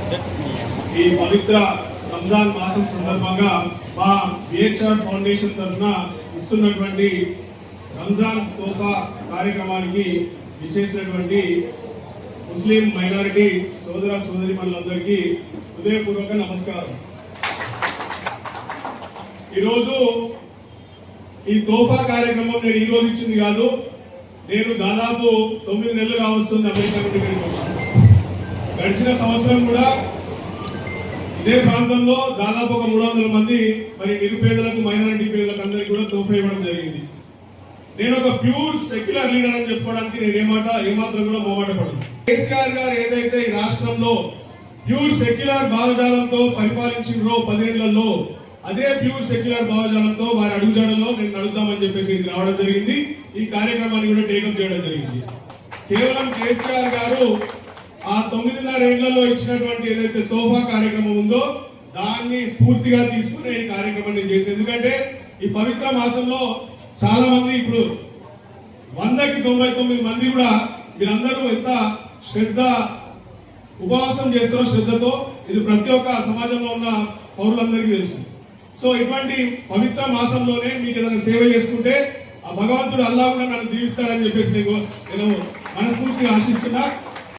ఈ పవిత్ర రంజాన్ మాసం సందర్భంగా మా బిహెచ్ఆర్ ఫౌండేషన్ తరఫున ఇస్తున్నటువంటి రంజాన్ తోఫా కార్యక్రమానికి విచ్చేసినటువంటి ముస్లిం మైనారిటీ సోదర సోదరీమణులందరికీ హృదయపూర్వక నమస్కారం. ఈరోజు ఈ తోఫా కార్యక్రమం నేను ఈరోజు ఇచ్చింది కాదు, నేను దాదాపు 9 నెలలుగా వస్తుంది అమెరికా నుండి గడిచిన సంవత్సరం కూడా ఇదే ప్రాంతంలో దాదాపు ఒక 300 మంది మరి నిరుపేదలకు మైనారిటీ పేదలకు అందరికీ కూడా తోఫా ఇవ్వడం జరిగింది. నేను ఒక ప్యూర్ సెక్యులర్ లీడర్ అని చెప్పుకోవడానికి నేను ఏమాత్రం కూడా మొహమాట పడను. కేసీఆర్ గారు ఏదైతే ఈ రాష్ట్రంలో ప్యూర్ సెక్యులర్ భావజాలంతో పరిపాలించిండ్రో 10 ఏళ్లలో, అదే ప్యూర్ సెక్యులర్ భావజాలంతో వారి అడుగుజాడల్లో నేను నడుద్దామని చెప్పేసి ఇది రావడం జరిగింది. ఈ కార్యక్రమాన్ని కూడా టేకప్ చేయడం జరిగింది. కేవలం కేసీఆర్ గారు ఆ 9.5 ఏళ్లలో ఇచ్చినటువంటి ఏదైతే తోఫా కార్యక్రమం ఉందో దాన్ని స్ఫూర్తిగా తీసుకుని ఈ కార్యక్రమం నేను చేసింది. ఎందుకంటే ఈ పవిత్ర మాసంలో చాలా మంది ఇప్పుడు 100కి 99 మంది కూడా మీరందరూ ఎంత శ్రద్ధ ఉపవాసం చేస్తారో శ్రద్ధతో ఇది ప్రతి ఒక్క సమాజంలో ఉన్న పౌరులందరికీ తెలుసు. సో ఇటువంటి పవిత్ర మాసంలోనే మీకు ఏదైనా సేవ చేసుకుంటే ఆ భగవంతుడు అల్లాహ్ కూడా నన్ను దీవిస్తాడని చెప్పేసి నేను మనస్ఫూర్తిగా ఆశిస్తున్నా.